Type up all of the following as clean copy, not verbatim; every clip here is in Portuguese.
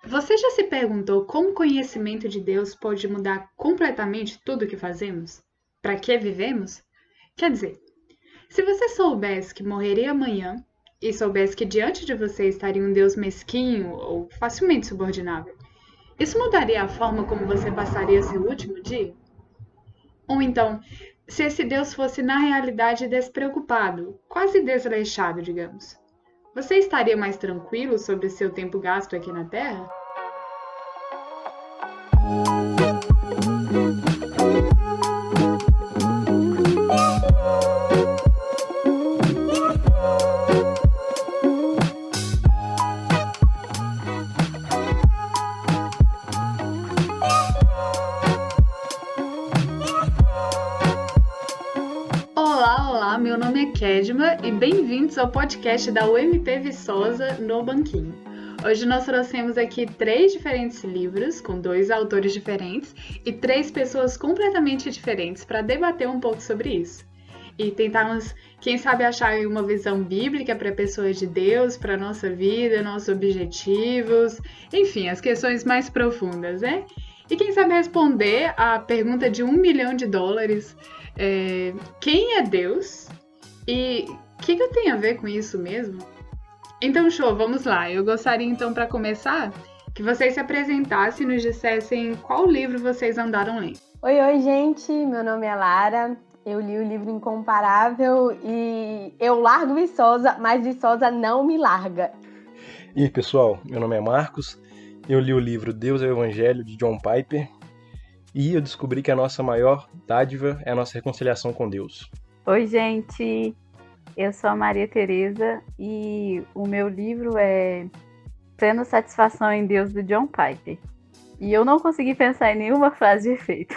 Você já se perguntou como o conhecimento de Deus pode mudar completamente tudo o que fazemos? Para que vivemos? Quer dizer, se você soubesse que morreria amanhã e soubesse que diante de você estaria um Deus mesquinho ou facilmente subordinável, isso mudaria a forma como você passaria seu último dia? Ou então, se esse Deus fosse na realidade despreocupado, quase desleixado, digamos, você estaria mais tranquilo sobre seu tempo gasto aqui na Terra? Olá, olá, meu nome é Kedma e bem-vindos ao podcast da UMP Viçosa no Banquinho. Hoje nós trouxemos aqui 3 diferentes livros com 2 autores diferentes e 3 pessoas completamente diferentes para debater um pouco sobre isso. E tentarmos, quem sabe, achar uma visão bíblica para pessoas de Deus, para a nossa vida, nossos objetivos, enfim, as questões mais profundas, né? E quem sabe responder a pergunta de $1 milhão, quem é Deus? E o que eu tenho a ver com isso mesmo? Então, show, vamos lá. Eu gostaria então, para começar, que vocês se apresentassem e nos dissessem qual livro vocês andaram lendo. Oi, gente, meu nome é Lara, eu li o livro Incomparável e eu largo Viçosa, mas Viçosa não me larga. E aí, pessoal, meu nome é Marcos, eu li o livro Deus é o Evangelho, de John Piper, e eu descobri que a nossa maior dádiva é a nossa reconciliação com Deus. Oi, gente, eu sou a Maria Tereza e o meu livro é Plena Satisfação em Deus, do John Piper. E eu não consegui pensar em nenhuma frase de efeito.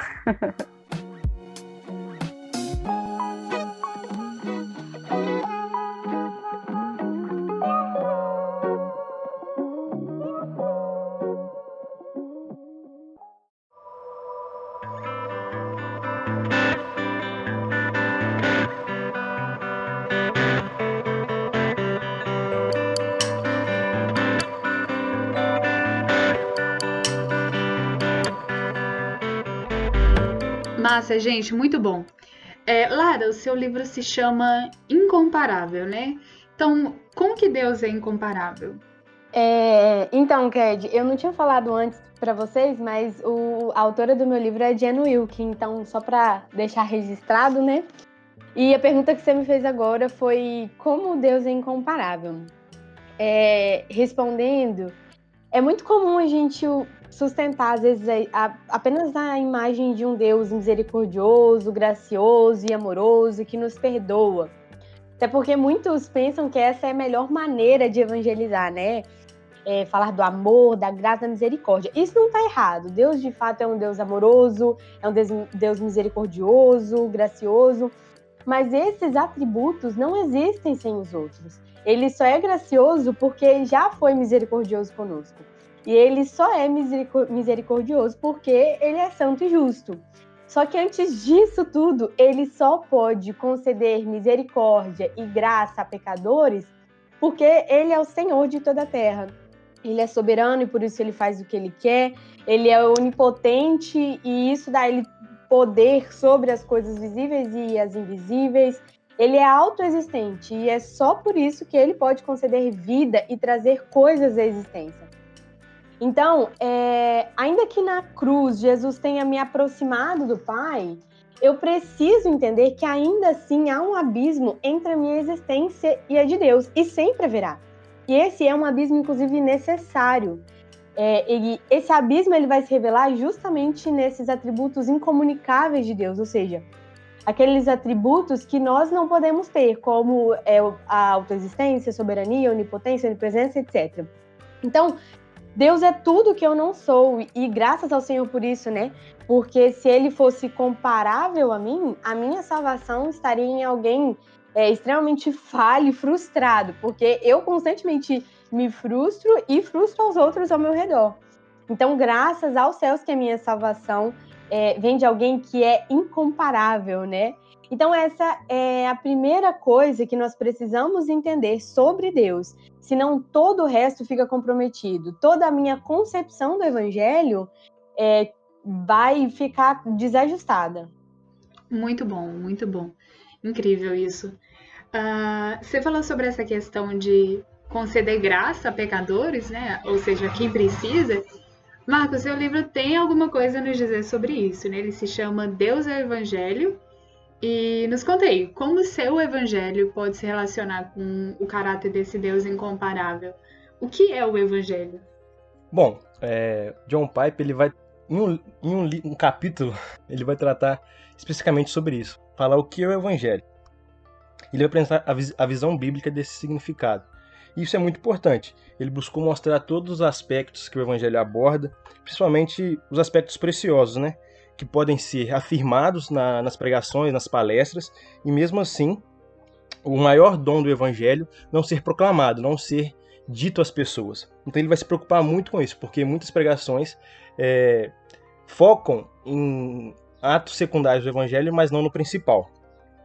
Massa, gente, muito bom. Lara, o seu livro se chama Incomparável, né? Então, como que Deus é incomparável? Então, Ked, eu não tinha falado antes para vocês, mas a autora do meu livro é Jen Wilkin, então só para deixar registrado, né? E a pergunta que você me fez agora foi como Deus é incomparável. Respondendo, é muito comum a gente sustentar, às vezes, apenas a imagem de um Deus misericordioso, gracioso e amoroso, que nos perdoa. Até porque muitos pensam que essa é a melhor maneira de evangelizar, né? Falar do amor, da graça, da misericórdia. Isso não está errado. Deus, de fato, é um Deus amoroso, é um Deus misericordioso, gracioso. Mas esses atributos não existem sem os outros. Ele só é gracioso porque já foi misericordioso conosco. E ele só é misericordioso porque ele é santo e justo. Só que antes disso tudo, ele só pode conceder misericórdia e graça a pecadores porque ele é o Senhor de toda a terra. Ele é soberano e por isso ele faz o que ele quer. Ele é onipotente e isso dá a ele poder sobre as coisas visíveis e as invisíveis. Ele é autoexistente e é só por isso que ele pode conceder vida e trazer coisas à existência. Então, ainda que na cruz Jesus tenha me aproximado do Pai, eu preciso entender que ainda assim há um abismo entre a minha existência e a de Deus, e sempre haverá. E esse é um abismo, inclusive, necessário. E esse abismo ele vai se revelar justamente nesses atributos incomunicáveis de Deus, ou seja, aqueles atributos que nós não podemos ter, como a autoexistência, soberania, onipotência, onipresença, etc. Então, Deus é tudo que eu não sou, e graças ao Senhor por isso, né? Porque se ele fosse comparável a mim, a minha salvação estaria em alguém extremamente falho e frustrado, porque eu constantemente me frustro e frustro aos outros ao meu redor. Então, graças aos céus que a minha salvação vem de alguém que é incomparável, né? Então, essa é a primeira coisa que nós precisamos entender sobre Deus. Senão, todo o resto fica comprometido. Toda a minha concepção do evangelho vai ficar desajustada. Muito bom, muito bom. Incrível isso. Você falou sobre essa questão de conceder graça a pecadores, né? Ou seja, quem precisa. Marcos, seu livro tem alguma coisa a nos dizer sobre isso, né? Ele se chama Deus é o Evangelho. E nos conta aí, como o seu evangelho pode se relacionar com o caráter desse Deus incomparável? O que é o evangelho? Bom, John Piper, ele vai, em um capítulo, ele vai tratar especificamente sobre isso. Falar o que é o evangelho. Ele vai apresentar a visão bíblica desse significado. E isso é muito importante. Ele buscou mostrar todos os aspectos que o evangelho aborda, principalmente os aspectos preciosos, né? Que podem ser afirmados nas pregações, nas palestras, e mesmo assim, o maior dom do evangelho não ser proclamado, não ser dito às pessoas. Então ele vai se preocupar muito com isso, porque muitas pregações focam em atos secundários do evangelho, mas não no principal.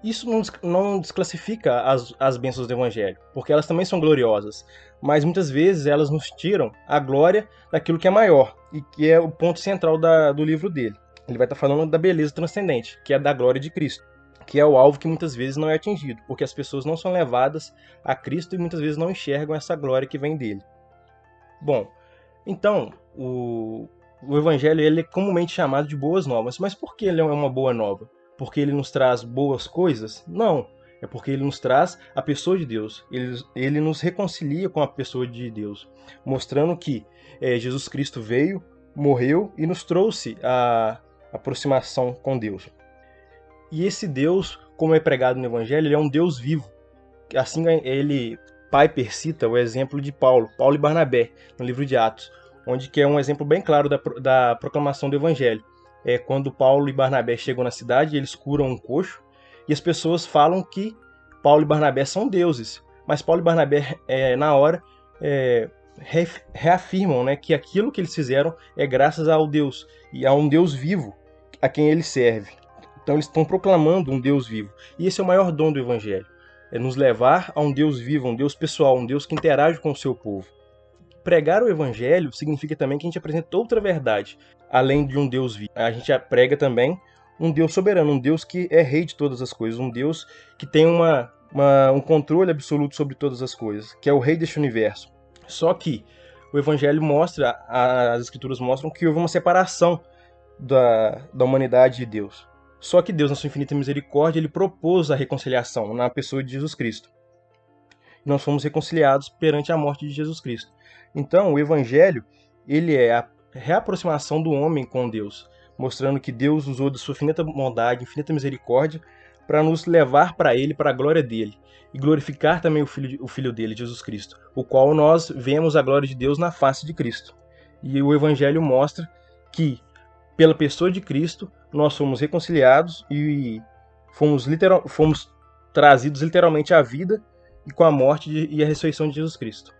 Isso não desclassifica as bênçãos do evangelho, porque elas também são gloriosas, mas muitas vezes elas nos tiram a glória daquilo que é maior, e que é o ponto central do livro dele. Ele vai estar falando da beleza transcendente, que é da glória de Cristo, que é o alvo que muitas vezes não é atingido, porque as pessoas não são levadas a Cristo e muitas vezes não enxergam essa glória que vem dele. Bom, então, o Evangelho ele é comumente chamado de boas novas, mas por que ele é uma boa nova? Porque ele nos traz boas coisas? Não, é porque ele nos traz a pessoa de Deus, ele nos reconcilia com a pessoa de Deus, mostrando que Jesus Cristo veio, morreu e nos trouxe a aproximação com Deus. E esse Deus, como é pregado no Evangelho, ele é um Deus vivo. Assim Piper cita o exemplo de Paulo e Barnabé, no livro de Atos, onde que é um exemplo bem claro da proclamação do Evangelho. É quando Paulo e Barnabé chegam na cidade, eles curam um coxo, e as pessoas falam que Paulo e Barnabé são deuses. Mas Paulo e Barnabé, na hora, reafirmam, né, que aquilo que eles fizeram é graças ao Deus, e a um Deus vivo, a quem ele serve. Então eles estão proclamando um Deus vivo. E esse é o maior dom do Evangelho. É nos levar a um Deus vivo, um Deus pessoal, um Deus que interage com o seu povo. Pregar o Evangelho significa também que a gente apresenta outra verdade, além de um Deus vivo. A gente prega também um Deus soberano, um Deus que é rei de todas as coisas, um Deus que tem um controle absoluto sobre todas as coisas, que é o rei deste universo. Só que o Evangelho as Escrituras mostram que houve uma separação da humanidade de Deus. Só que Deus, na sua infinita misericórdia, ele propôs a reconciliação na pessoa de Jesus Cristo. E nós fomos reconciliados perante a morte de Jesus Cristo. Então, o Evangelho, ele é a reaproximação do homem com Deus, mostrando que Deus usou de sua infinita bondade, infinita misericórdia, para nos levar para Ele, para a glória dele, e glorificar também o Filho dele, Jesus Cristo, o qual nós vemos a glória de Deus na face de Cristo. E o Evangelho mostra que, pela pessoa de Cristo, nós fomos reconciliados e fomos trazidos literalmente à vida e com a morte e a ressurreição de Jesus Cristo.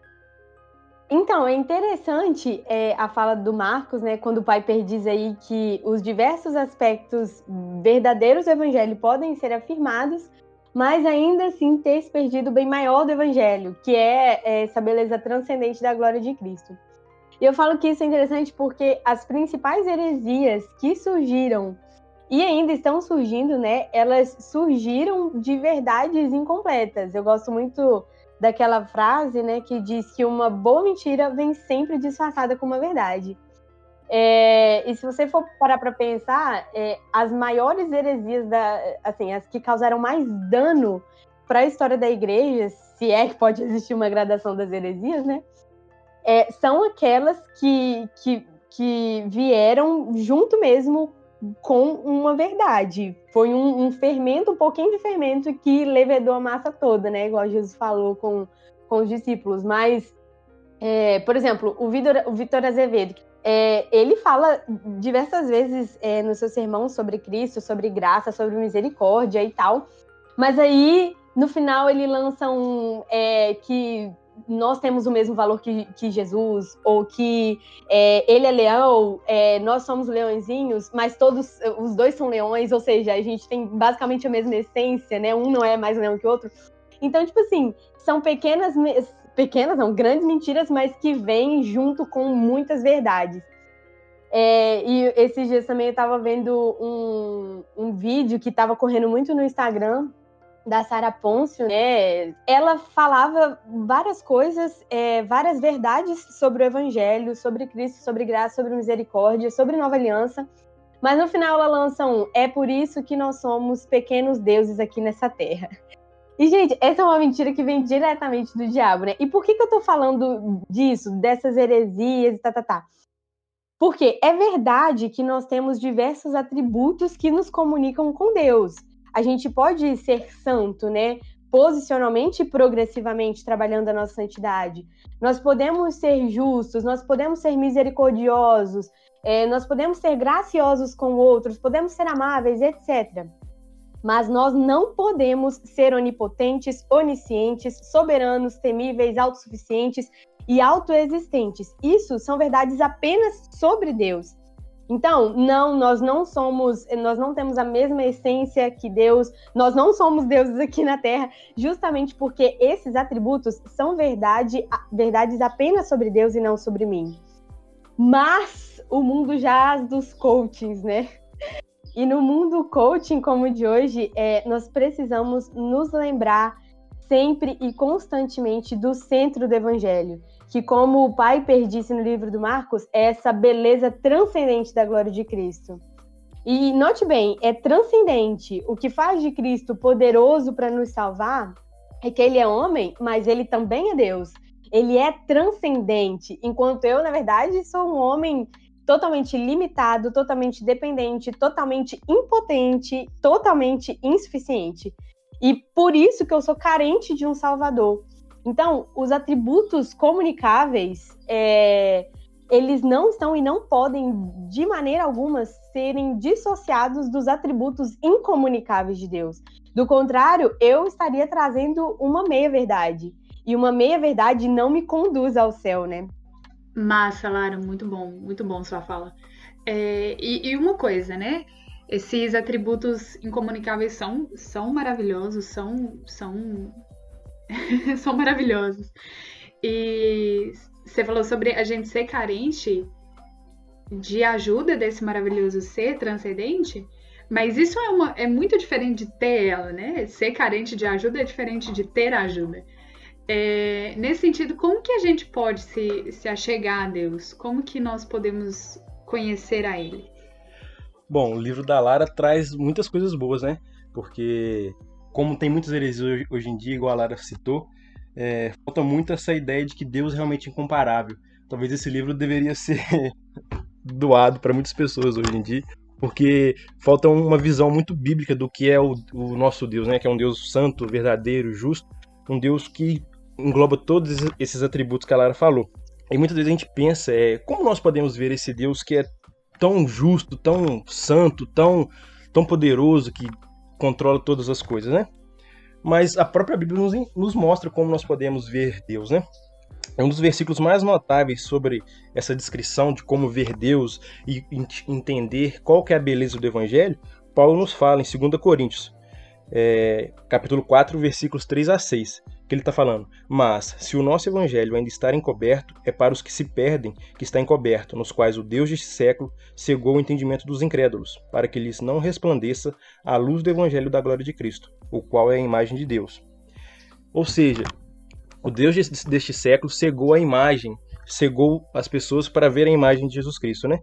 Então, é interessante a fala do Marcos, né, quando o Piper diz aí que os diversos aspectos verdadeiros do Evangelho podem ser afirmados, mas ainda assim ter se perdido o bem maior do Evangelho, que é essa beleza transcendente da glória de Cristo. E eu falo que isso é interessante porque as principais heresias que surgiram e ainda estão surgindo, né, elas surgiram de verdades incompletas. Eu gosto muito daquela frase, né, que diz que uma boa mentira vem sempre disfarçada com uma verdade. E se você for parar para pensar, as maiores heresias, as que causaram mais dano para a história da igreja, se é que pode existir uma gradação das heresias, né, são aquelas que vieram junto mesmo com uma verdade. Foi um fermento, um pouquinho de fermento que levedou a massa toda, né? Igual Jesus falou com os discípulos. Mas, por exemplo, o Vitor Azevedo, ele fala diversas vezes no seu sermão sobre Cristo, sobre graça, sobre misericórdia e tal. Mas aí, no final, ele lança que nós temos o mesmo valor que Jesus, ou que ele é leão, nós somos leõezinhos, mas todos os dois são leões, ou seja, a gente tem basicamente a mesma essência, né? Um não é mais leão que o outro. Então, tipo assim, são pequenas não, grandes mentiras, mas que vêm junto com muitas verdades. E esses dias também eu estava vendo um vídeo que estava correndo muito no Instagram, da Sara Pôncio, né? Ela falava várias coisas, várias verdades sobre o Evangelho, sobre Cristo, sobre graça, sobre misericórdia, sobre Nova Aliança, mas no final ela lança é por isso que nós somos pequenos deuses aqui nessa terra. E, gente, essa é uma mentira que vem diretamente do diabo, né? E por que eu tô falando disso, dessas heresias e Porque é verdade que nós temos diversos atributos que nos comunicam com Deus. A gente pode ser santo, né? Posicionalmente e progressivamente trabalhando a nossa santidade. Nós podemos ser justos, nós podemos ser misericordiosos, nós podemos ser graciosos com outros, podemos ser amáveis, etc. Mas nós não podemos ser onipotentes, oniscientes, soberanos, temíveis, autossuficientes e autoexistentes. Isso são verdades apenas sobre Deus. Então, nós não temos a mesma essência que Deus, nós não somos deuses aqui na Terra, justamente porque esses atributos são verdades apenas sobre Deus e não sobre mim. Mas o mundo jaz dos coachings, né? E no mundo coaching como o de hoje, nós precisamos nos lembrar sempre e constantemente do centro do Evangelho, que, como o Piper disse no livro do Marcos, é essa beleza transcendente da glória de Cristo. E note bem, é transcendente. O que faz de Cristo poderoso para nos salvar é que ele é homem, mas ele também é Deus. Ele é transcendente, enquanto eu, na verdade, sou um homem totalmente limitado, totalmente dependente, totalmente impotente, totalmente insuficiente. E por isso que eu sou carente de um Salvador. Então, os atributos comunicáveis, eles não estão e não podem, de maneira alguma, serem dissociados dos atributos incomunicáveis de Deus. Do contrário, eu estaria trazendo uma meia-verdade. E uma meia-verdade não me conduz ao céu, né? Massa, Lara, muito bom sua fala. E uma coisa, né? Esses atributos incomunicáveis são maravilhosos, são maravilhosos. E você falou sobre a gente ser carente de ajuda desse maravilhoso ser transcendente, mas isso é muito diferente de ter ela, né? Ser carente de ajuda é diferente de ter ajuda. Nesse sentido, como que a gente pode se achegar a Deus? Como que nós podemos conhecer a Ele? Bom, o livro da Lara traz muitas coisas boas, né? Porque, como tem muitas heresias hoje em dia, igual a Lara citou, falta muito essa ideia de que Deus é realmente incomparável. Talvez esse livro deveria ser doado para muitas pessoas hoje em dia, porque falta uma visão muito bíblica do que é o nosso Deus, né? Que é um Deus santo, verdadeiro, justo, um Deus que engloba todos esses atributos que a Lara falou. E muitas vezes a gente pensa, como nós podemos ver esse Deus que é tão justo, tão santo, tão poderoso, que controla todas as coisas, né? Mas a própria Bíblia nos mostra como nós podemos ver Deus, né? É um dos versículos mais notáveis sobre essa descrição de como ver Deus e entender qual que é a beleza do Evangelho. Paulo nos fala em 2 Coríntios, capítulo 4, versículos 3 a 6, que ele está falando: mas, se o nosso evangelho ainda está encoberto, é para os que se perdem que está encoberto, nos quais o Deus deste século cegou o entendimento dos incrédulos, para que lhes não resplandeça a luz do evangelho da glória de Cristo, o qual é a imagem de Deus. Ou seja, o Deus deste século cegou a imagem, cegou as pessoas para ver a imagem de Jesus Cristo, né?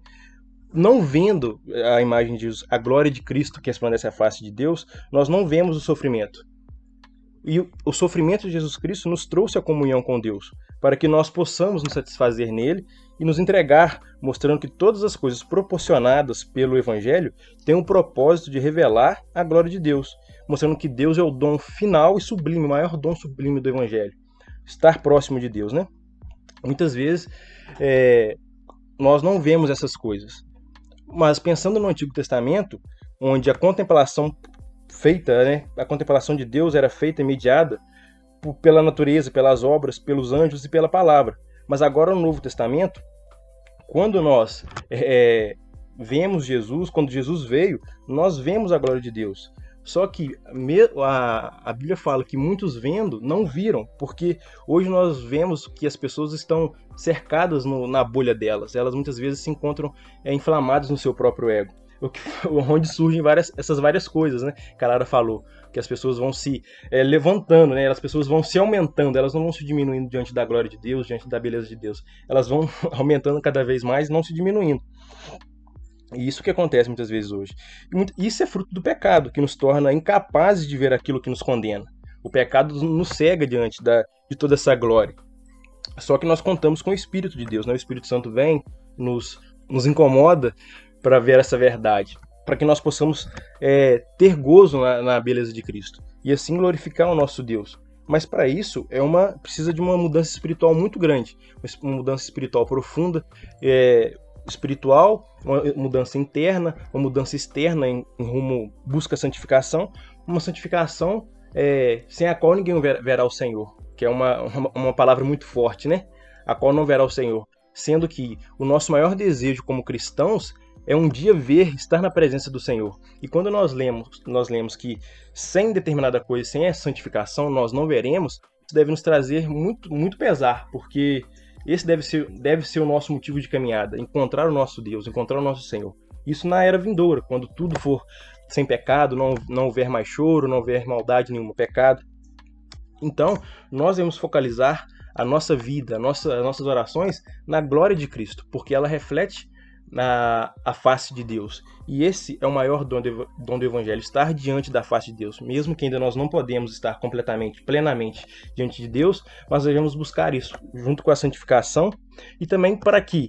Não vendo a imagem de Jesus, a glória de Cristo que resplandece a face de Deus, nós não vemos o sofrimento. E o sofrimento de Jesus Cristo nos trouxe a comunhão com Deus, para que nós possamos nos satisfazer nele e nos entregar, mostrando que todas as coisas proporcionadas pelo Evangelho têm o propósito de revelar a glória de Deus, mostrando que Deus é o dom final e sublime, o maior dom sublime do Evangelho. Estar próximo de Deus, né? Muitas vezes nós não vemos essas coisas. Mas pensando no Antigo Testamento, onde a contemplação feita, né, a contemplação de Deus era feita e mediada pela natureza, pelas obras, pelos anjos e pela palavra. Mas agora no Novo Testamento, quando nós vemos Jesus, quando Jesus veio, nós vemos a glória de Deus. Só que a Bíblia fala que muitos vendo não viram, porque hoje nós vemos que as pessoas estão cercadas na bolha delas. Elas muitas vezes se encontram inflamadas no seu próprio ego. Onde surgem essas várias coisas, né? Que a Lara falou, que as pessoas vão se levantando, né? As pessoas vão se aumentando, elas não vão se diminuindo diante da glória de Deus, diante da beleza de Deus. Elas vão aumentando cada vez mais, não se diminuindo. E isso que acontece muitas vezes hoje. Isso é fruto do pecado, que nos torna incapazes de ver aquilo que nos condena. O pecado nos cega diante de toda essa glória. Só que nós contamos com o Espírito de Deus, né? O Espírito Santo vem, nos incomoda para ver essa verdade, para que nós possamos ter gozo na beleza de Cristo e assim glorificar o nosso Deus. Mas para isso precisa de uma mudança espiritual muito grande, uma mudança espiritual profunda, espiritual, uma mudança interna, uma mudança externa em rumo busca a santificação, uma santificação sem a qual ninguém verá o Senhor, que é uma palavra muito forte, né? A qual não verá o Senhor, sendo que o nosso maior desejo como cristãos é um dia estar na presença do Senhor. E quando nós lemos que sem determinada coisa, sem essa santificação, nós não veremos, isso deve nos trazer muito, muito pesar, porque esse deve ser o nosso motivo de caminhada, encontrar o nosso Deus, encontrar o nosso Senhor. Isso na era vindoura, quando tudo for sem pecado, não houver mais choro, não houver maldade nenhuma, pecado. Então, nós devemos focalizar a nossa vida, as nossas orações na glória de Cristo, porque ela reflete a face de Deus. E esse é o maior dom do Evangelho, estar diante da face de Deus. Mesmo que ainda nós não podemos estar completamente, plenamente diante de Deus, nós devemos buscar isso, junto com a santificação, e também para que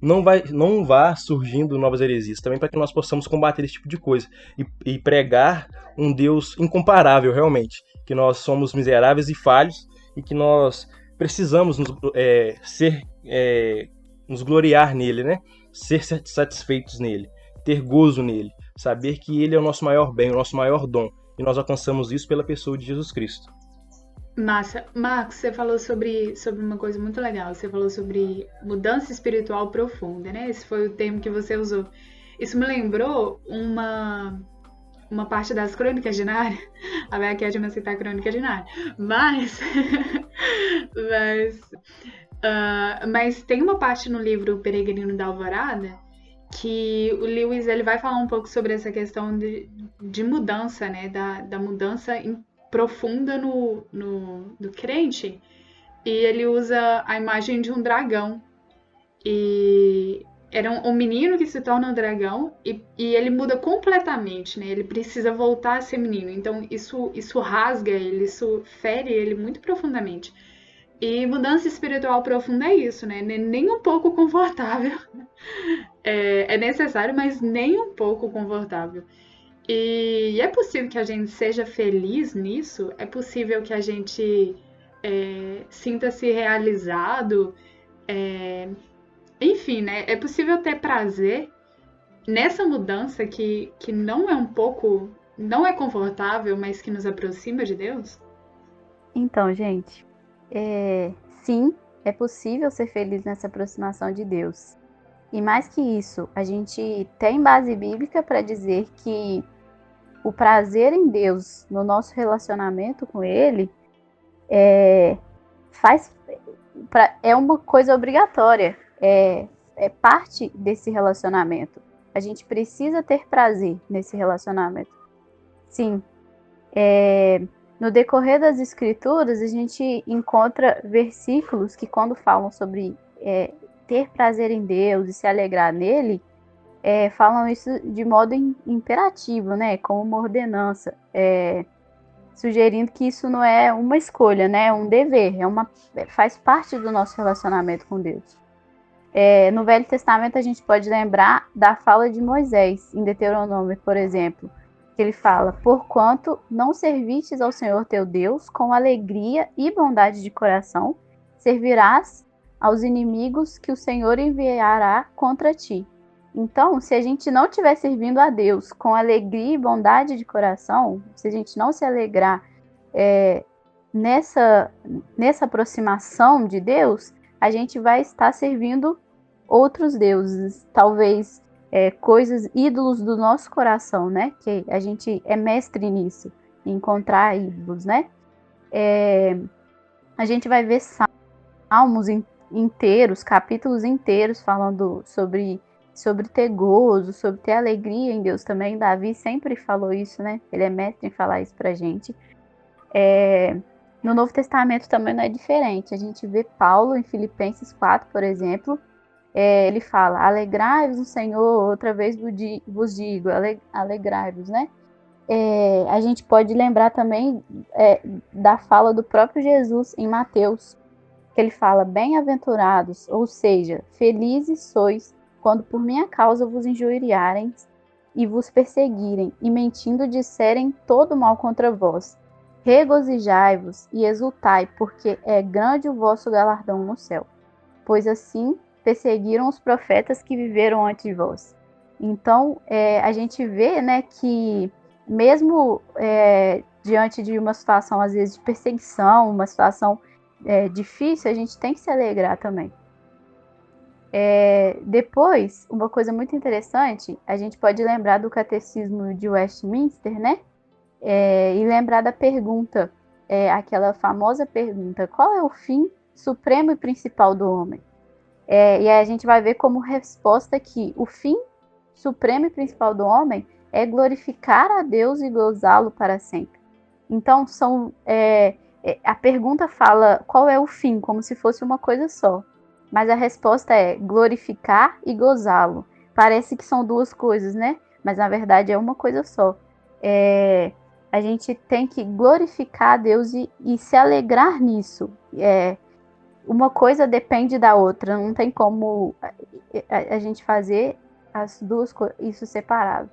não vá surgindo novas heresias, também para que nós possamos combater esse tipo de coisa e pregar um Deus incomparável realmente, que nós somos miseráveis e falhos e que nós precisamos nos gloriar nele, né? Ser satisfeitos nele, ter gozo nele, saber que ele é o nosso maior bem, o nosso maior dom, e nós alcançamos isso pela pessoa de Jesus Cristo. Massa. Marcos, você falou sobre uma coisa muito legal, você falou sobre mudança espiritual profunda, né? Esse foi o termo que você usou. Isso me lembrou uma parte das Crônicas de Nárnia. A Bea quer me citar Crônicas de Nárnia, mas tem uma parte no livro Peregrino da Alvorada que o Lewis ele vai falar um pouco sobre essa questão de mudança, né? Da mudança profunda do crente, e ele usa a imagem de um dragão. E era um menino que se torna um dragão e ele muda completamente, né? Ele precisa voltar a ser menino. Então isso rasga ele, isso fere ele muito profundamente. E mudança espiritual profunda é isso, né? Nem um pouco confortável. É necessário, mas nem um pouco confortável. E é possível que a gente seja feliz nisso, é possível que a gente sinta-se realizado, enfim, né? É possível ter prazer nessa mudança que não é confortável, mas que nos aproxima de Deus? Então, gente, sim, é possível ser feliz nessa aproximação de Deus. E mais que isso, a gente tem base bíblica para dizer que o prazer em Deus, no nosso relacionamento com Ele, é uma coisa obrigatória, é parte desse relacionamento. A gente precisa ter prazer nesse relacionamento. Sim, no decorrer das Escrituras, a gente encontra versículos que, quando falam sobre ter prazer em Deus e se alegrar nele, falam isso de modo imperativo, né? Como uma ordenança, sugerindo que isso não é uma escolha, né? É um dever, faz parte do nosso relacionamento com Deus. No Velho Testamento, a gente pode lembrar da fala de Moisés, em Deuteronômio, por exemplo, que ele fala: porquanto não servistes ao Senhor teu Deus com alegria e bondade de coração, servirás aos inimigos que o Senhor enviará contra ti. Então, se a gente não estiver servindo a Deus com alegria e bondade de coração, se a gente não se alegrar nessa aproximação de Deus, a gente vai estar servindo outros deuses, talvez coisas, ídolos do nosso coração, né? Que a gente é mestre nisso, em encontrar ídolos, né? A gente vai ver salmos inteiros, capítulos inteiros falando sobre ter gozo, sobre ter alegria em Deus também. Davi sempre falou isso, né? Ele é mestre em falar isso pra gente. No Novo Testamento também não é diferente. A gente vê Paulo em Filipenses 4, por exemplo. Ele fala, alegrai-vos no Senhor, outra vez vos digo, alegrai-vos, né? A gente pode lembrar também da fala do próprio Jesus em Mateus, que ele fala, bem-aventurados, ou seja, felizes sois, quando por minha causa vos injuriarem e vos perseguirem, e mentindo disserem todo mal contra vós. Regozijai-vos e exultai, porque é grande o vosso galardão no céu. Pois assim perseguiram os profetas que viveram antes de vós. Então, a gente vê, né, que mesmo diante de uma situação, às vezes, de perseguição, uma situação difícil, a gente tem que se alegrar também. Depois, uma coisa muito interessante, a gente pode lembrar do Catecismo de Westminster, né? E lembrar da pergunta, aquela famosa pergunta, qual é o fim supremo e principal do homem? E aí a gente vai ver como resposta que o fim supremo e principal do homem é glorificar a Deus e gozá-lo para sempre. Então, a pergunta fala qual é o fim, como se fosse uma coisa só. Mas a resposta é glorificar e gozá-lo. Parece que são duas coisas, né? Mas na verdade é uma coisa só. A gente tem que glorificar a Deus e se alegrar nisso. Uma coisa depende da outra, não tem como a gente fazer as duas isso separado.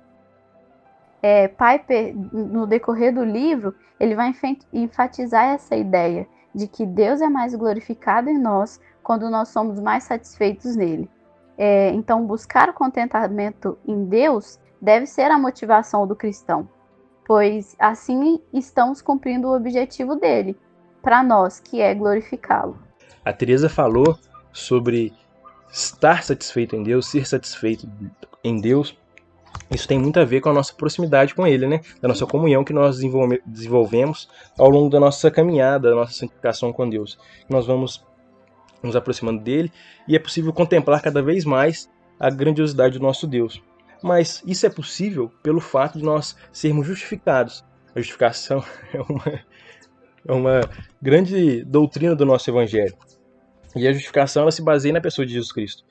Piper, no decorrer do livro, ele vai enfatizar essa ideia de que Deus é mais glorificado em nós quando nós somos mais satisfeitos nele. Então, buscar o contentamento em Deus deve ser a motivação do cristão, pois assim estamos cumprindo o objetivo dele, para nós, que é glorificá-lo. A Teresa falou sobre estar satisfeito em Deus, ser satisfeito em Deus. Isso tem muito a ver com a nossa proximidade com Ele, né? Da nossa comunhão que nós desenvolvemos ao longo da nossa caminhada, da nossa santificação com Deus. Nós vamos nos aproximando dele e é possível contemplar cada vez mais a grandiosidade do nosso Deus. Mas isso é possível pelo fato de nós sermos justificados. A justificação é uma grande doutrina do nosso Evangelho. E a justificação ela se baseia na pessoa de Jesus Cristo,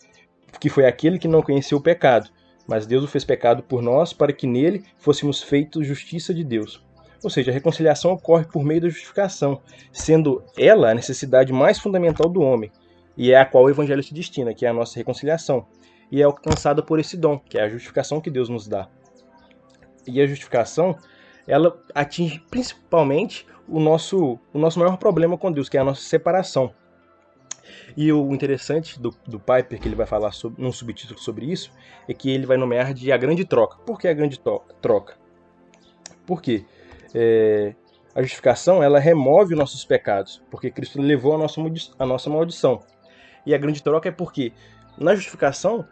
que foi aquele que não conheceu o pecado, mas Deus o fez pecado por nós para que nele fôssemos feitos justiça de Deus. Ou seja, a reconciliação ocorre por meio da justificação, sendo ela a necessidade mais fundamental do homem, e é a qual o Evangelho se destina, que é a nossa reconciliação, e é alcançada por esse dom, que é a justificação que Deus nos dá. E a justificação, ela atinge principalmente o nosso maior problema com Deus, que é a nossa separação. E o interessante do Piper, que ele vai falar num subtítulo sobre isso, é que ele vai nomear de a grande troca. Por que a grande troca? Por quê? A justificação ela remove nossos pecados, porque Cristo levou a nossa maldição. E a grande troca é porque na justificação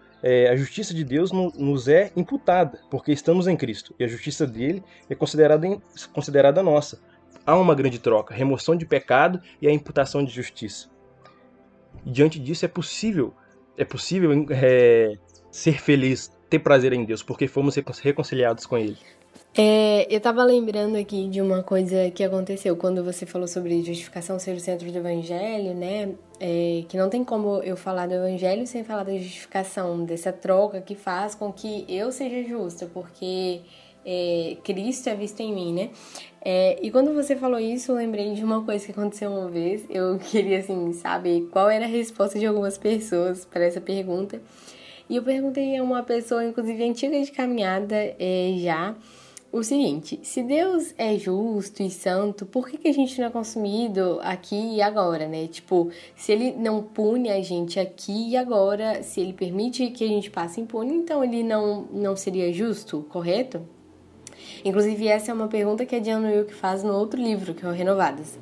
a justiça de Deus nos é imputada, porque estamos em Cristo, e a justiça dele é considerada nossa. Há uma grande troca, remoção de pecado e a imputação de justiça. E diante disso é possível ser feliz, ter prazer em Deus, porque fomos reconciliados com Ele. Eu tava lembrando aqui de uma coisa que aconteceu quando você falou sobre justificação ser o centro do Evangelho, né? Que não tem como eu falar do Evangelho sem falar da justificação, dessa troca que faz com que eu seja justa, porque Cristo é visto em mim, né? E quando você falou isso, eu lembrei de uma coisa que aconteceu uma vez. Eu queria, assim, saber qual era a resposta de algumas pessoas para essa pergunta. E eu perguntei a uma pessoa, inclusive antiga de caminhada, já, o seguinte: se Deus é justo e santo, por que a gente não é consumido aqui e agora, né? Tipo, se ele não pune a gente aqui e agora, se ele permite que a gente passe impune, então ele não seria justo, correto? Inclusive, essa é uma pergunta que a Diana Wilk faz no outro livro, que é o Renovadas.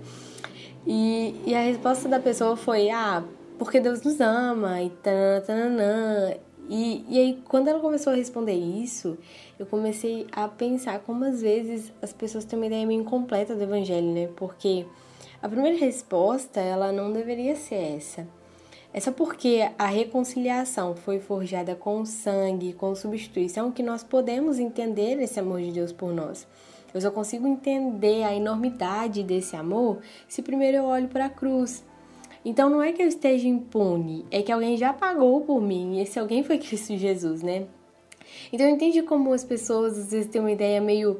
E a resposta da pessoa foi, porque Deus nos ama, e tananã. E aí, quando ela começou a responder isso, eu comecei a pensar como às vezes as pessoas têm uma ideia meio incompleta do evangelho, né? Porque a primeira resposta, ela não deveria ser essa. É só porque a reconciliação foi forjada com sangue, com substituição, que nós podemos entender esse amor de Deus por nós. Eu só consigo entender a enormidade desse amor se primeiro eu olho para a cruz. Então não é que eu esteja impune, é que alguém já pagou por mim, e esse alguém foi Cristo Jesus, né? Então eu entendi como as pessoas às vezes têm uma ideia meio...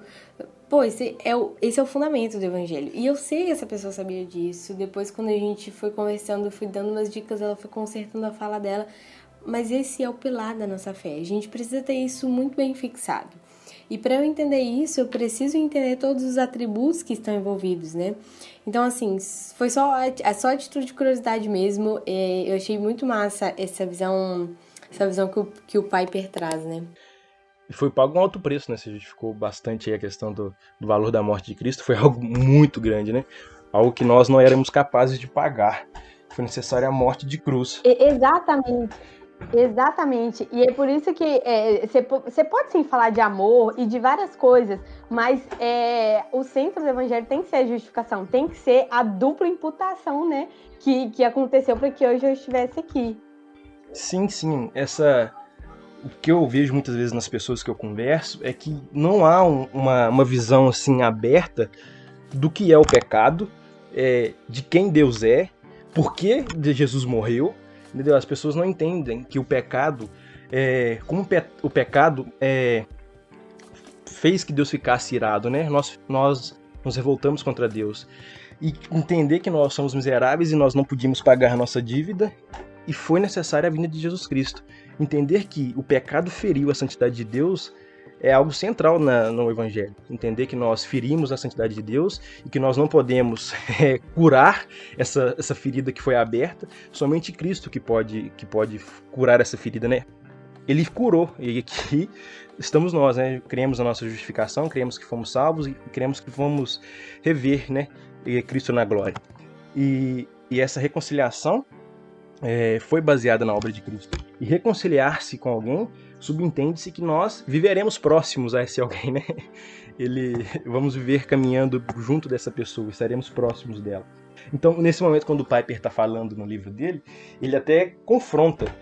esse é o fundamento do evangelho. E eu sei que essa pessoa sabia disso. Depois, quando a gente foi conversando, eu fui dando umas dicas, ela foi consertando a fala dela. Mas esse é o pilar da nossa fé. A gente precisa ter isso muito bem fixado. E para eu entender isso, eu preciso entender todos os atributos que estão envolvidos, né? Então, assim, foi só atitude de curiosidade mesmo. Eu achei muito massa essa visão que o Piper traz, né? E foi pago um alto preço, né? Se justificou bastante aí a questão do valor da morte de Cristo. Foi algo muito grande, né? Algo que nós não éramos capazes de pagar. Foi necessária a morte de cruz. Exatamente. E é por isso que você pode sim falar de amor e de várias coisas, mas o centro do evangelho tem que ser a justificação, tem que ser a dupla imputação, né? Que aconteceu para que hoje eu estivesse aqui. Sim. O que eu vejo muitas vezes nas pessoas que eu converso é que não há uma visão assim aberta do que é o pecado, de quem Deus é, por que Jesus morreu. Entendeu? As pessoas não entendem que o pecado, como o pecado fez que Deus ficasse irado, né? Nós nos revoltamos contra Deus. E entender que nós somos miseráveis e nós não podíamos pagar a nossa dívida, e foi necessária a vinda de Jesus Cristo. Entender que o pecado feriu a santidade de Deus é algo central no Evangelho. Entender que nós ferimos a santidade de Deus e que nós não podemos curar essa ferida que foi aberta. Somente Cristo que pode curar essa ferida, né? Ele curou, e aqui estamos nós, né? Cremos na nossa justificação, cremos que fomos salvos e cremos que vamos rever, né? Cristo na glória. E essa reconciliação foi baseada na obra de Cristo. E reconciliar-se com alguém, subentende-se que nós viveremos próximos a esse alguém, né? Vamos viver caminhando junto dessa pessoa, estaremos próximos dela. Então, nesse momento, quando o Piper está falando no livro dele, ele até confronta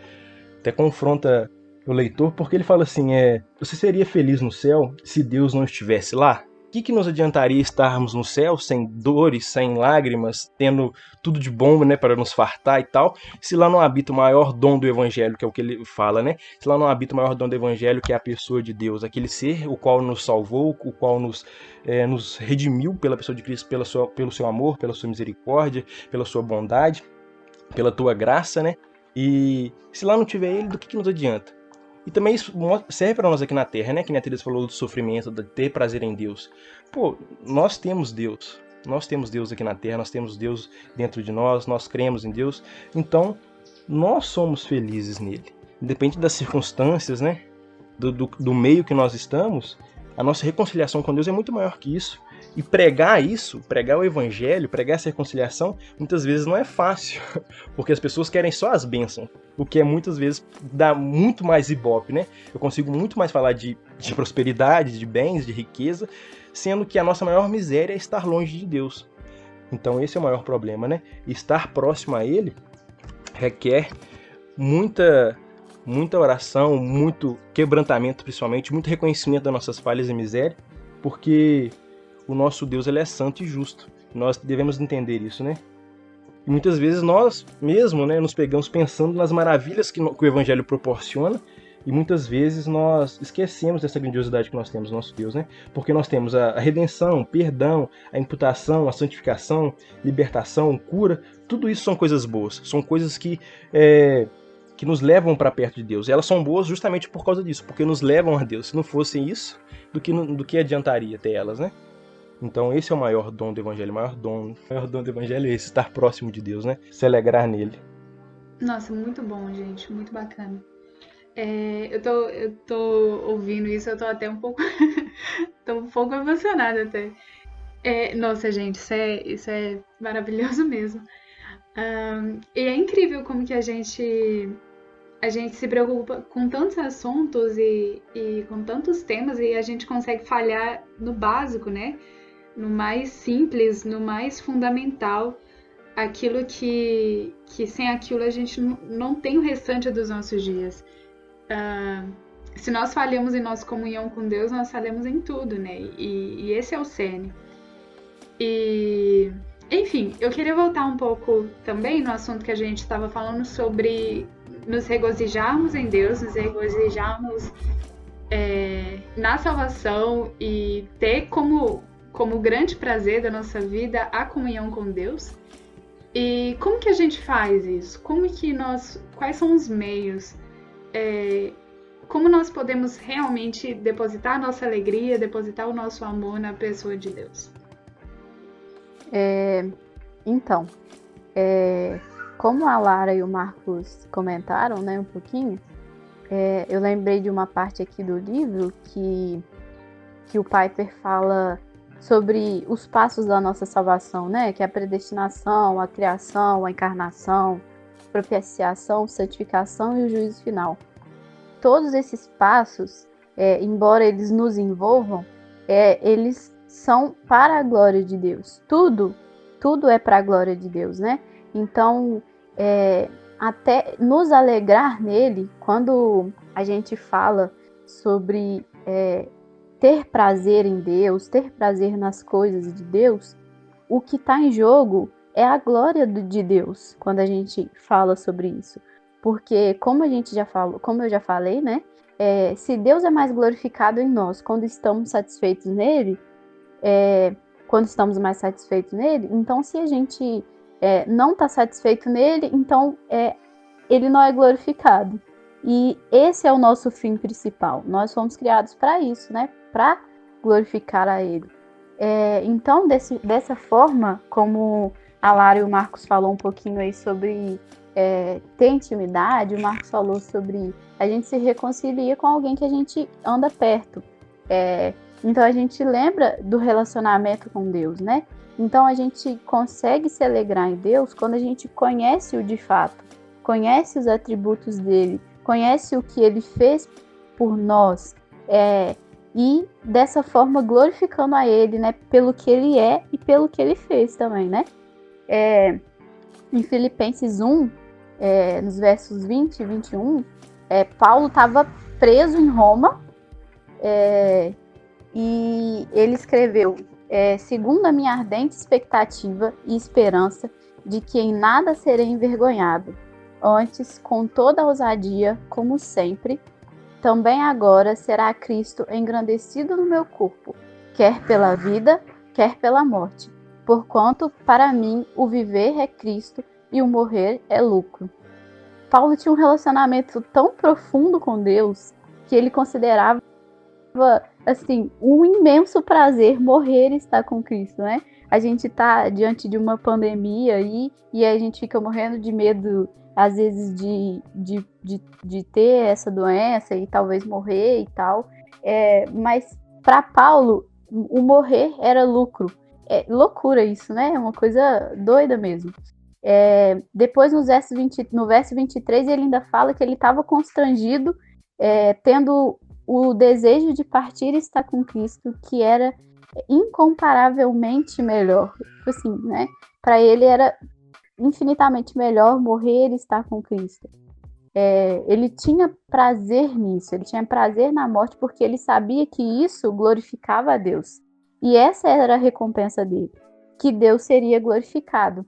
o leitor, porque ele fala assim, você seria feliz no céu se Deus não estivesse lá? O que nos adiantaria estarmos no céu sem dores, sem lágrimas, tendo tudo de bom, né, para nos fartar e tal, se lá não habita o maior dom do Evangelho, que é o que ele fala, né? Se lá não habita o maior dom do Evangelho, que é a pessoa de Deus, aquele ser o qual nos salvou, o qual nos redimiu pela pessoa de Cristo, pelo seu amor, pela sua misericórdia, pela sua bondade, pela tua graça, né? E se lá não tiver ele, do que nos adianta? E também isso serve para nós aqui na Terra, né? Que a Teresa falou do sofrimento, de ter prazer em Deus. Pô, nós temos Deus. Nós temos Deus aqui na Terra, nós temos Deus dentro de nós cremos em Deus. Então, nós somos felizes nele. Independente das circunstâncias, né? Do meio que nós estamos, a nossa reconciliação com Deus é muito maior que isso. E pregar o evangelho, pregar essa reconciliação, muitas vezes não é fácil, porque as pessoas querem só as bênçãos, o que muitas vezes dá muito mais ibope, né? Eu consigo muito mais falar de prosperidade, de bens, de riqueza, sendo que a nossa maior miséria é estar longe de Deus. Então esse é o maior problema, né? Estar próximo a Ele requer muita oração, muito quebrantamento, principalmente, muito reconhecimento das nossas falhas e miséria, porque o nosso Deus ele é santo e justo. Nós devemos entender isso, né? E muitas vezes nós mesmo, né, nos pegamos pensando nas maravilhas que o Evangelho proporciona, e muitas vezes nós esquecemos dessa grandiosidade que nós temos no nosso Deus, né? Porque nós temos a redenção, perdão, a imputação, a santificação, libertação, cura. Tudo isso são coisas boas, são coisas que nos levam para perto de Deus. E elas são boas justamente por causa disso, porque nos levam a Deus. Se não fossem isso, do que adiantaria ter elas, né? Então esse é o maior dom do Evangelho. O maior dom do Evangelho é esse, estar próximo de Deus, né? Se alegrar nele. Nossa, muito bom, gente. Muito bacana. Eu tô ouvindo isso, eu tô até um pouco, tô um pouco emocionada até. Nossa, gente, isso é maravilhoso mesmo. E é incrível como que a gente se preocupa com tantos assuntos e com tantos temas e a gente consegue falhar no básico, né? No mais simples, no mais fundamental, aquilo que sem aquilo a gente não tem o restante dos nossos dias. Se nós falhamos em nossa comunhão com Deus, nós falhamos em tudo, né? E esse é o cerne. E, enfim, eu queria voltar um pouco também no assunto que a gente estava falando sobre nos regozijarmos em Deus, nos regozijarmos na salvação e ter como grande prazer da nossa vida a comunhão com Deus. E como que a gente faz isso? Quais são os meios? Como nós podemos realmente depositar a nossa alegria, depositar o nosso amor na pessoa de Deus? Então, como a Lara e o Marcos comentaram, né, um pouquinho, eu lembrei de uma parte aqui do livro que o Piper fala sobre os passos da nossa salvação, né, que é a predestinação, a criação, a encarnação, propiciação, santificação e o juízo final. Todos esses passos, embora eles nos envolvam, eles são para a glória de Deus. Tudo é para a glória de Deus, né? Então, até nos alegrar nele, quando a gente fala sobre ter prazer em Deus, ter prazer nas coisas de Deus, o que está em jogo é a glória de Deus, quando a gente fala sobre isso. Porque, como eu já falei, né? Se Deus é mais glorificado em nós quando estamos satisfeitos nele, então se a gente não está satisfeito nele, então ele não é glorificado. E esse é o nosso fim principal. Nós fomos criados para isso, né? Para glorificar a ele. Então, dessa forma, como a Lara e o Marcos falou um pouquinho aí sobre ter intimidade, o Marcos falou sobre a gente se reconcilia com alguém que a gente anda perto. Então a gente lembra do relacionamento com Deus, né? Então a gente consegue se alegrar em Deus quando a gente conhece-o de fato, conhece os atributos dele, conhece o que ele fez por nós, e dessa forma glorificando a ele, né? Pelo que ele é e pelo que ele fez também, né? Em Filipenses 1, nos versos 20 e 21, Paulo estava preso em Roma, e ele escreveu: segundo a minha ardente expectativa e esperança de que em nada serei envergonhado, antes, com toda a ousadia, como sempre, também agora será Cristo engrandecido no meu corpo, quer pela vida, quer pela morte, porquanto para mim o viver é Cristo e o morrer é lucro. Paulo tinha um relacionamento tão profundo com Deus que ele considerava assim, um imenso prazer morrer e estar com Cristo, né? A gente tá diante de uma pandemia aí, e a gente fica morrendo de medo, às vezes, de ter essa doença e talvez morrer e tal. Mas para Paulo, o morrer era lucro. É loucura isso, né? É uma coisa doida mesmo. Depois, no verso 23, ele ainda fala que ele estava constrangido, tendo o desejo de partir e estar com Cristo, que era incomparavelmente melhor. Assim, né? Para ele era infinitamente melhor morrer e estar com Cristo. Ele tinha prazer nisso, ele tinha prazer na morte, porque ele sabia que isso glorificava a Deus. E essa era a recompensa dele, que Deus seria glorificado.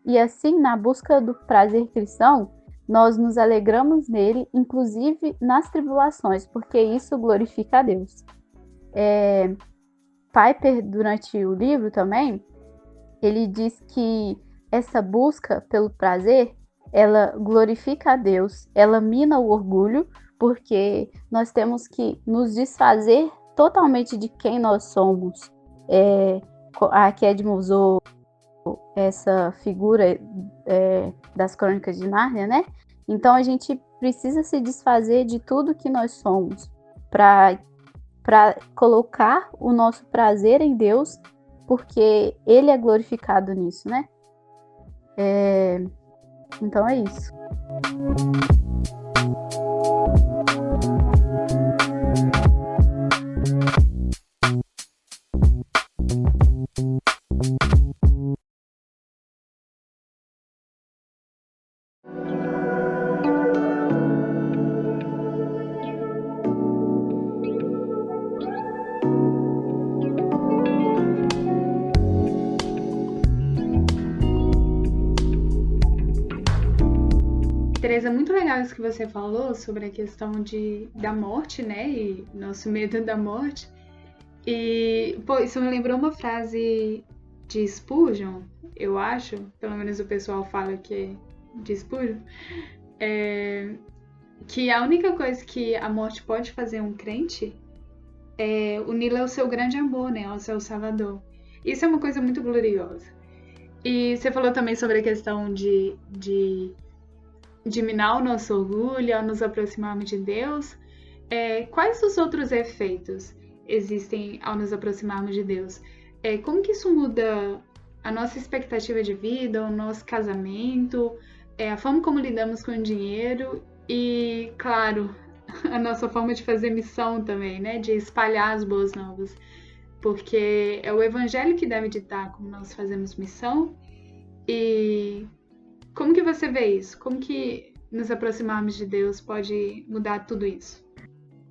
E assim, na busca do prazer cristão, nós nos alegramos nele, inclusive nas tribulações, porque isso glorifica a Deus. Piper, durante o livro também, ele diz que essa busca pelo prazer, ela glorifica a Deus, ela mina o orgulho, porque nós temos que nos desfazer totalmente de quem nós somos. Aqui Edmund usou essa figura das Crônicas de Nárnia, né? Então a gente precisa se desfazer de tudo que nós somos para colocar o nosso prazer em Deus, porque Ele é glorificado nisso, né? Então é isso. Tereza, muito legal isso que você falou sobre a questão da morte, né? E nosso medo da morte. E, pô, isso me lembrou uma frase de Spurgeon, eu acho, pelo menos o pessoal fala que é de Spurgeon, que a única coisa que a morte pode fazer um crente é uni-lo ao seu grande amor, né? Ao seu Salvador. Isso é uma coisa muito gloriosa. E você falou também sobre a questão de minar o nosso orgulho ao nos aproximarmos de Deus. Quais os outros efeitos existem ao nos aproximarmos de Deus? Como que isso muda a nossa expectativa de vida, o nosso casamento, a forma como lidamos com o dinheiro e, claro, a nossa forma de fazer missão também, né? De espalhar as boas novas. Porque é o Evangelho que deve ditar como nós fazemos missão. E como que você vê isso? Como que nos aproximarmos de Deus pode mudar tudo isso?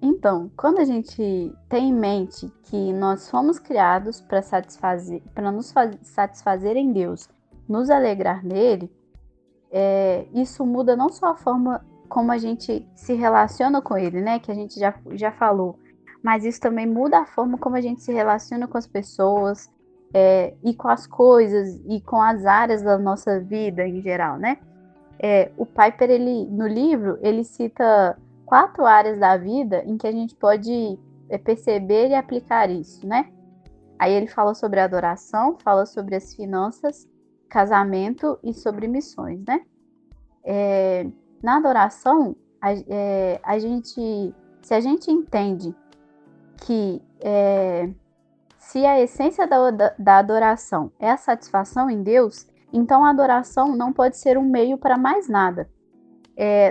Então, quando a gente tem em mente que nós fomos criados para nos satisfazer em Deus, nos alegrar nele, isso muda não só a forma como a gente se relaciona com ele, né? Que a gente já falou, mas isso também muda a forma como a gente se relaciona com as pessoas, e com as coisas e com as áreas da nossa vida em geral, né? O Piper, no livro, ele cita 4 áreas da vida em que a gente pode perceber e aplicar isso, né? Aí ele fala sobre a adoração, fala sobre as finanças, casamento e sobre missões, né? Na adoração, se a gente entende que se a essência da adoração é a satisfação em Deus, então a adoração não pode ser um meio para mais nada.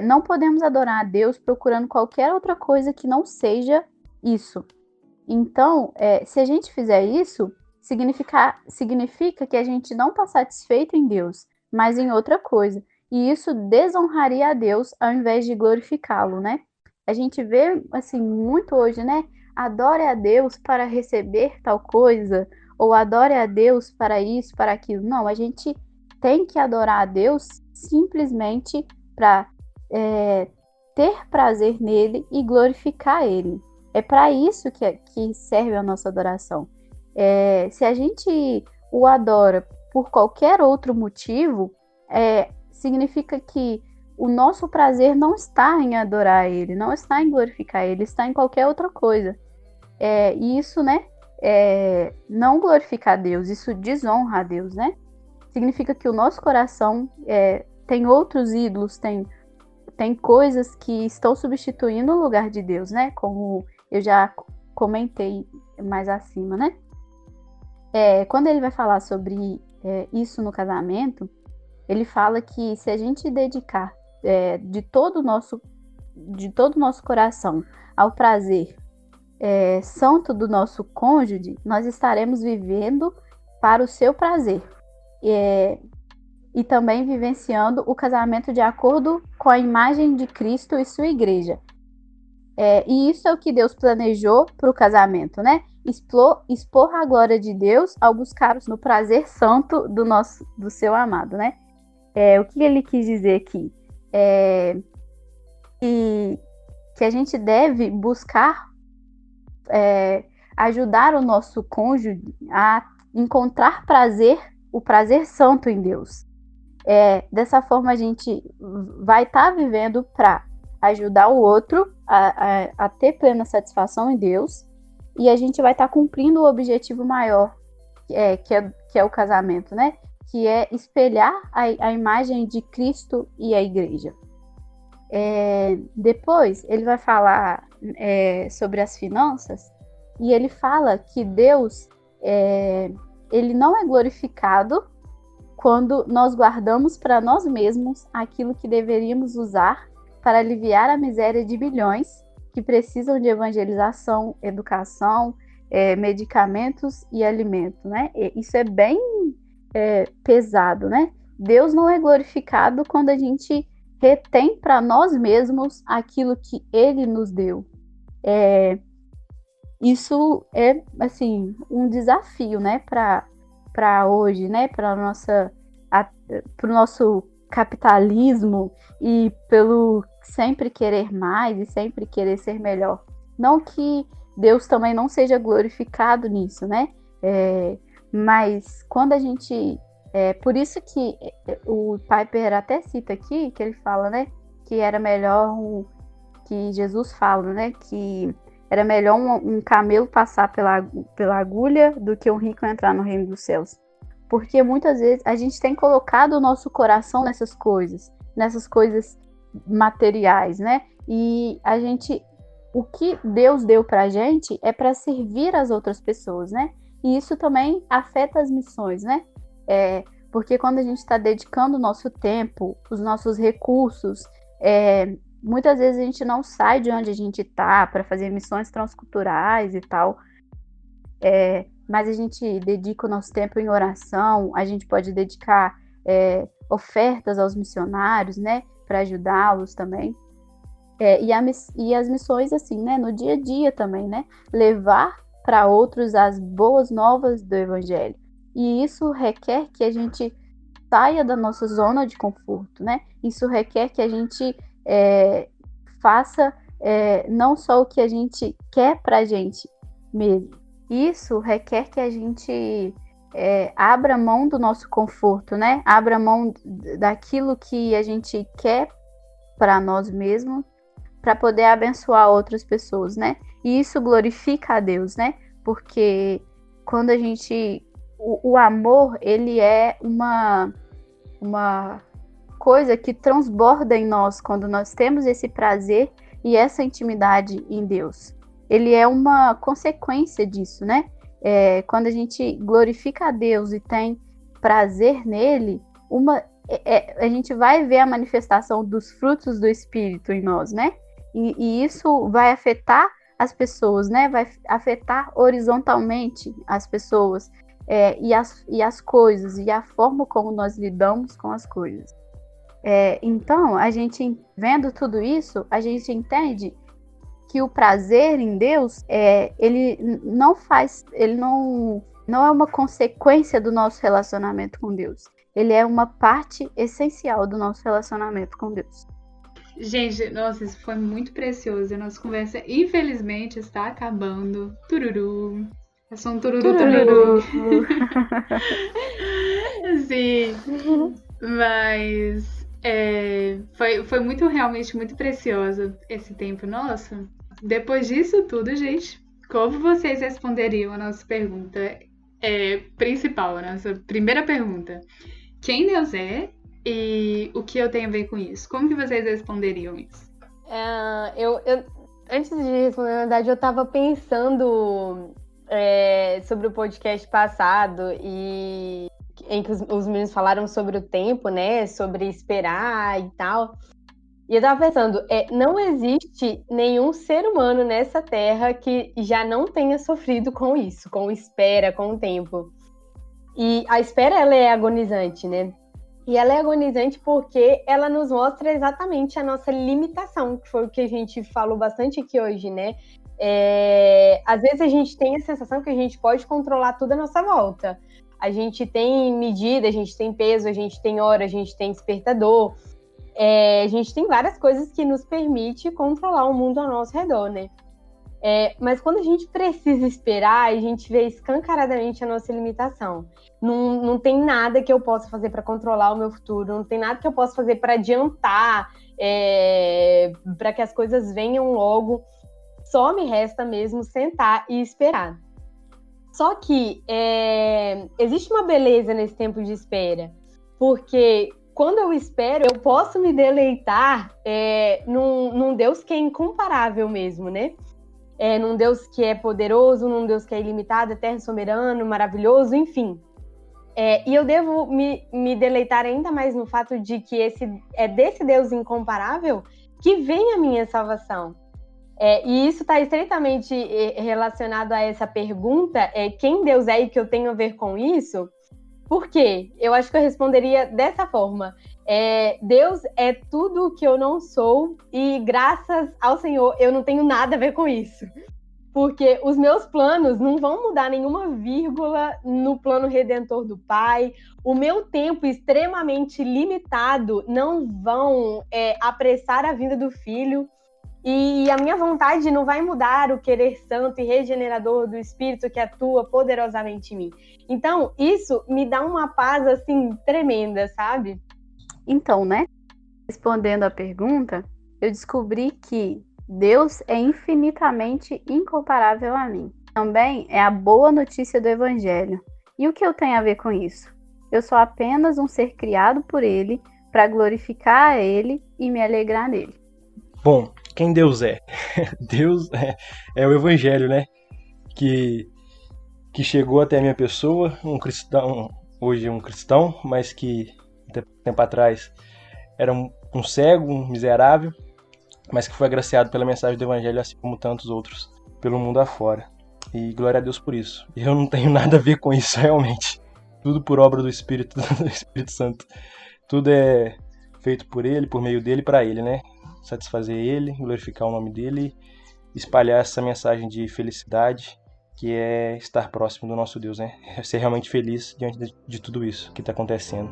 Não podemos adorar a Deus procurando qualquer outra coisa que não seja isso. Então, se a gente fizer isso, significa que a gente não está satisfeito em Deus, mas em outra coisa. E isso desonraria a Deus ao invés de glorificá-lo, né? A gente vê, assim, muito hoje, né? Adore a Deus para receber tal coisa, ou adore a Deus para isso, para aquilo. Não, a gente tem que adorar a Deus simplesmente para ter prazer nele e glorificar ele. É para isso que serve a nossa adoração. Se a gente o adora por qualquer outro motivo, significa que o nosso prazer não está em adorar ele, não está em glorificar ele, está em qualquer outra coisa. E isso, né, não glorifica a Deus, isso desonra a Deus, né? Significa que o nosso coração tem outros ídolos, tem coisas que estão substituindo o lugar de Deus, né? Como eu já comentei mais acima, né? Quando ele vai falar sobre isso no casamento, ele fala que se a gente dedicar de todo o nosso coração ao prazer santo do nosso cônjuge, nós estaremos vivendo para o seu prazer. E também vivenciando o casamento de acordo com a imagem de Cristo e sua igreja. E isso é o que Deus planejou para o casamento, né? Expor a glória de Deus ao buscar no prazer santo do seu amado, né? O que ele quis dizer aqui? Que a gente deve buscar ajudar o nosso cônjuge a encontrar prazer, o prazer santo em Deus. Dessa forma a gente vai estar vivendo para ajudar o outro a ter plena satisfação em Deus, e a gente vai estar cumprindo o objetivo maior, que é o casamento, né? Que é espelhar a imagem de Cristo e a igreja. Depois ele vai falar sobre as finanças, e ele fala que Deus ele não é glorificado quando nós guardamos para nós mesmos aquilo que deveríamos usar para aliviar a miséria de milhões que precisam de evangelização, educação, medicamentos e alimento, né? Isso é bem pesado, né? Deus não é glorificado quando a gente retém para nós mesmos aquilo que Ele nos deu. Isso é, assim, um desafio, né, para hoje, né, para o nosso capitalismo e pelo sempre querer mais e sempre querer ser melhor. Não que Deus também não seja glorificado nisso, né? Mas quando a gente... por isso que o Piper até cita aqui, que ele fala, né, que era melhor, que Jesus fala, né, que era melhor um camelo passar pela agulha do que um rico entrar no reino dos céus. Porque muitas vezes a gente tem colocado o nosso coração nessas coisas materiais, né? E o que Deus deu pra gente é para servir as outras pessoas, né? E isso também afeta as missões, né? Porque quando a gente está dedicando o nosso tempo, os nossos recursos, muitas vezes a gente não sai de onde a gente está para fazer missões transculturais e tal, mas a gente dedica o nosso tempo em oração, a gente pode dedicar ofertas aos missionários, né, para ajudá-los também. E as missões, assim, né, no dia a dia também, né, levar para outros as boas novas do Evangelho. E isso requer que a gente saia da nossa zona de conforto, né? Isso requer que a gente faça não só o que a gente quer para a gente mesmo. Isso requer que a gente abra mão do nosso conforto, né? Abra mão daquilo que a gente quer para nós mesmos, para poder abençoar outras pessoas, né? E isso glorifica a Deus, né? Porque quando a gente... O amor, ele é uma coisa que transborda em nós quando nós temos esse prazer e essa intimidade em Deus. Ele é uma consequência disso, né? Quando a gente glorifica a Deus e tem prazer nele, a gente vai ver a manifestação dos frutos do Espírito em nós, né? E isso vai afetar as pessoas, né? Vai afetar horizontalmente as pessoas e as coisas, e a forma como nós lidamos com as coisas. Então, a gente vendo tudo isso, a gente entende que o prazer em Deus, ele não é uma consequência do nosso relacionamento com Deus. Ele é uma parte essencial do nosso relacionamento com Deus. Gente, nossa, isso foi muito precioso. A nossa conversa, infelizmente, está acabando. Tururu. É só um tururu, tururu. Sim. Mas foi realmente muito precioso esse tempo nosso. Depois disso tudo, gente, como vocês responderiam a nossa pergunta principal, a nossa primeira pergunta? Quem Deus é e o que eu tenho a ver com isso? Como que vocês responderiam isso? Antes de responder, na verdade, eu estava pensando sobre o podcast passado em que os meninos falaram sobre o tempo, né? Sobre esperar e tal. E eu tava pensando, não existe nenhum ser humano nessa terra que já não tenha sofrido com isso, com espera, com o tempo. E a espera, ela é agonizante, né? E ela é agonizante porque ela nos mostra exatamente a nossa limitação, que foi o que a gente falou bastante aqui hoje, né? Às vezes a gente tem a sensação que a gente pode controlar tudo à nossa volta. A gente tem medida, a gente tem peso, a gente tem hora, a gente tem despertador. A gente tem várias coisas que nos permitem controlar o mundo ao nosso redor, né? Mas quando a gente precisa esperar, a gente vê escancaradamente a nossa limitação. Não tem nada que eu possa fazer para controlar o meu futuro, não tem nada que eu possa fazer para adiantar, para que as coisas venham logo. Só me resta mesmo sentar e esperar. Só que existe uma beleza nesse tempo de espera, porque quando eu espero, eu posso me deleitar num Deus que é incomparável mesmo, né? Num Deus que é poderoso, num Deus que é ilimitado, eterno, soberano, maravilhoso, enfim. E eu devo me deleitar ainda mais no fato de que é desse Deus incomparável que vem a minha salvação. E isso está estreitamente relacionado a essa pergunta, quem Deus é e que eu tenho a ver com isso? Por quê? Eu acho que eu responderia dessa forma. Deus é tudo o que eu não sou e graças ao Senhor eu não tenho nada a ver com isso. Porque os meus planos não vão mudar nenhuma vírgula no plano redentor do Pai. O meu tempo extremamente limitado não vão apressar a vinda do Filho. E a minha vontade não vai mudar o querer santo e regenerador do Espírito que atua poderosamente em mim. Então, isso me dá uma paz, assim, tremenda, sabe? Então, né? Respondendo à pergunta, eu descobri que Deus é infinitamente incomparável a mim. Também é a boa notícia do Evangelho. E o que eu tenho a ver com isso? Eu sou apenas um ser criado por Ele para glorificar a Ele e me alegrar nele. Bom, quem Deus é? Deus é o Evangelho, né? Que chegou até a minha pessoa, um cristão, hoje um cristão, mas que tempo atrás era um cego, um miserável, mas que foi agraciado pela mensagem do Evangelho, assim como tantos outros pelo mundo afora. E glória a Deus por isso. Eu não tenho nada a ver com isso, realmente. Tudo por obra do Espírito Santo. Tudo é feito por Ele, por meio dele, para Ele, né? Satisfazer Ele, glorificar o nome dele, espalhar essa mensagem de felicidade, que é estar próximo do nosso Deus, né? Ser realmente feliz diante de tudo isso que está acontecendo.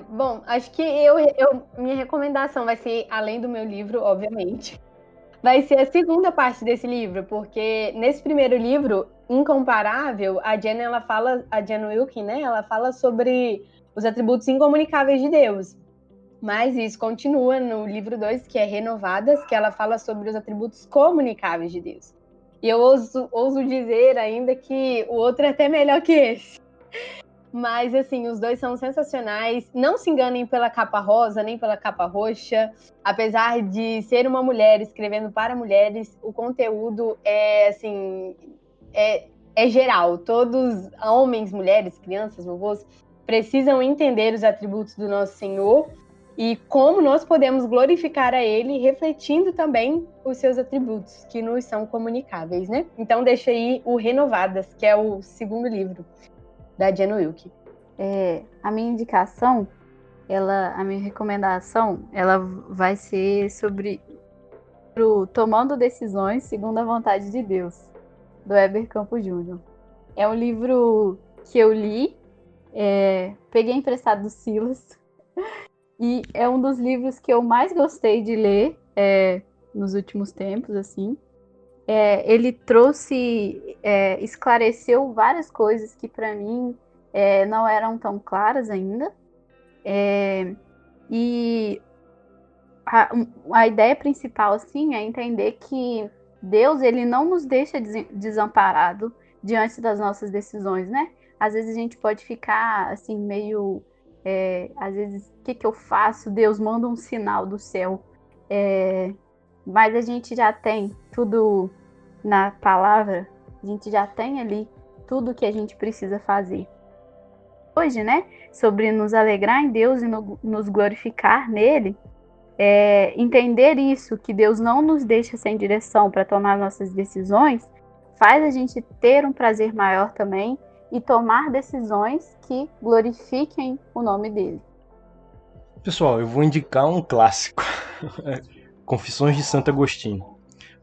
Bom, acho que minha recomendação vai ser, além do meu livro, obviamente, vai ser a segunda parte desse livro, porque nesse primeiro livro, Incomparável, a Jen Wilkin, né, ela fala sobre os atributos incomunicáveis de Deus. Mas isso continua no livro 2, que é Renovadas, que ela fala sobre os atributos comunicáveis de Deus. E eu ouso dizer ainda que o outro é até melhor que esse. Mas, assim, os dois são sensacionais. Não se enganem pela capa rosa, nem pela capa roxa. Apesar de ser uma mulher escrevendo para mulheres, o conteúdo é geral. Todos, homens, mulheres, crianças, vovôs, precisam entender os atributos do nosso Senhor e como nós podemos glorificar a Ele, refletindo também os seus atributos, que nos são comunicáveis, né? Então, deixa aí o Renovadas, que é o segundo livro da Jen Wilkin. A minha indicação, a minha recomendação, ela vai ser sobre Tomando Decisões Segundo a Vontade de Deus, do Heber Campos Júnior. É um livro que eu li, peguei emprestado do Silas, e é um dos livros que eu mais gostei de ler nos últimos tempos, assim. Ele esclareceu várias coisas que para mim não eram tão claras ainda. E a ideia principal, assim, é entender que Deus, ele não nos deixa desamparado diante das nossas decisões, né? Às vezes a gente pode ficar, assim, meio... às vezes, o que eu faço? Deus manda um sinal do céu. Mas a gente já tem tudo na palavra, a gente já tem ali tudo que a gente precisa fazer. Hoje, né, sobre nos alegrar em Deus e nos glorificar nele, entender isso, que Deus não nos deixa sem direção para tomar nossas decisões, faz a gente ter um prazer maior também e tomar decisões que glorifiquem o nome dele. Pessoal, eu vou indicar um clássico. Confissões de Santo Agostinho.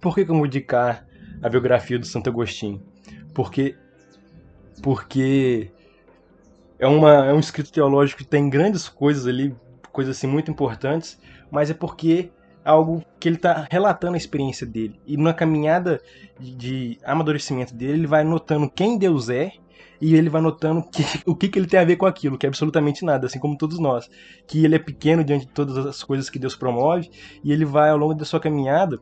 Por que eu vou indicar a biografia do Santo Agostinho? Porque é um escrito teológico que tem grandes coisas ali, coisas assim muito importantes, mas é porque é algo que ele está relatando a experiência dele. E na caminhada de amadurecimento dele, ele vai notando quem Deus é e ele vai notando o que ele tem a ver com aquilo, que é absolutamente nada, assim como todos nós. Que ele é pequeno diante de todas as coisas que Deus promove, e ele vai, ao longo da sua caminhada,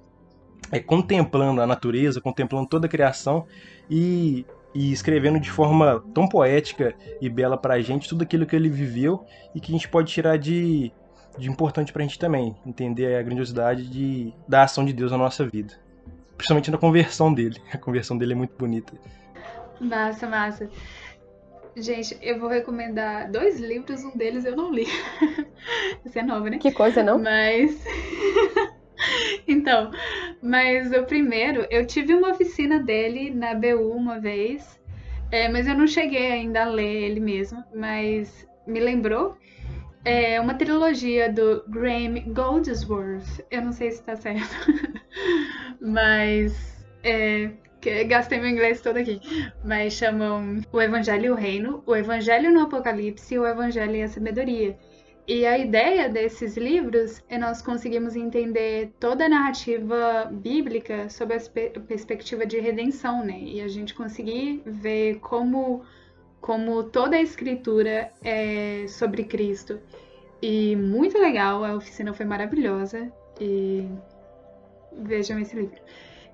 contemplando a natureza, contemplando toda a criação e escrevendo de forma tão poética e bela pra gente tudo aquilo que ele viveu e que a gente pode tirar de importante pra gente também, entender a grandiosidade da ação de Deus na nossa vida. Principalmente na conversão dele. A conversão dele é muito bonita. Massa, massa. Gente, eu vou recomendar 2 livros, um deles eu não li. Isso é novo, né? Que coisa, não? Mas. Então, mas o primeiro, eu tive uma oficina dele na BU uma vez, mas eu não cheguei ainda a ler ele mesmo, mas me lembrou. É uma trilogia do Graham Goldsworth, eu não sei se tá certo, mas que gastei meu inglês todo aqui, mas chamam O Evangelho e o Reino, O Evangelho no Apocalipse e O Evangelho e a Sabedoria. E a ideia desses livros é nós conseguirmos entender toda a narrativa bíblica sob a perspectiva de redenção, né? E a gente conseguir ver como toda a escritura é sobre Cristo. E muito legal, a oficina foi maravilhosa. E vejam esse livro.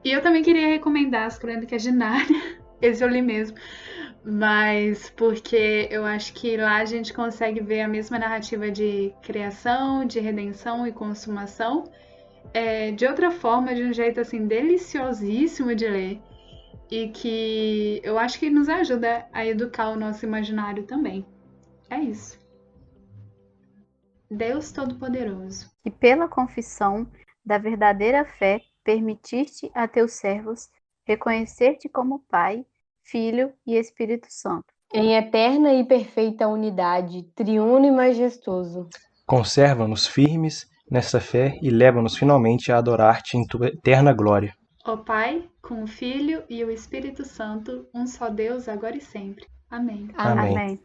E eu também queria recomendar As Crônicas de Nárnia. Esse eu li mesmo. Mas porque eu acho que lá a gente consegue ver a mesma narrativa de criação, de redenção e consumação, de outra forma, de um jeito assim deliciosíssimo de ler, e que eu acho que nos ajuda a educar o nosso imaginário também. É isso. Deus Todo-Poderoso. E pela confissão da verdadeira fé, permitiste a teus servos reconhecer-te como Pai, Filho e Espírito Santo. Em eterna e perfeita unidade, triuno e majestoso. Conserva-nos firmes nessa fé e leva-nos finalmente a adorar-te em tua eterna glória. Ó Pai, com o Filho e o Espírito Santo, um só Deus, agora e sempre. Amém. Amém. Amém.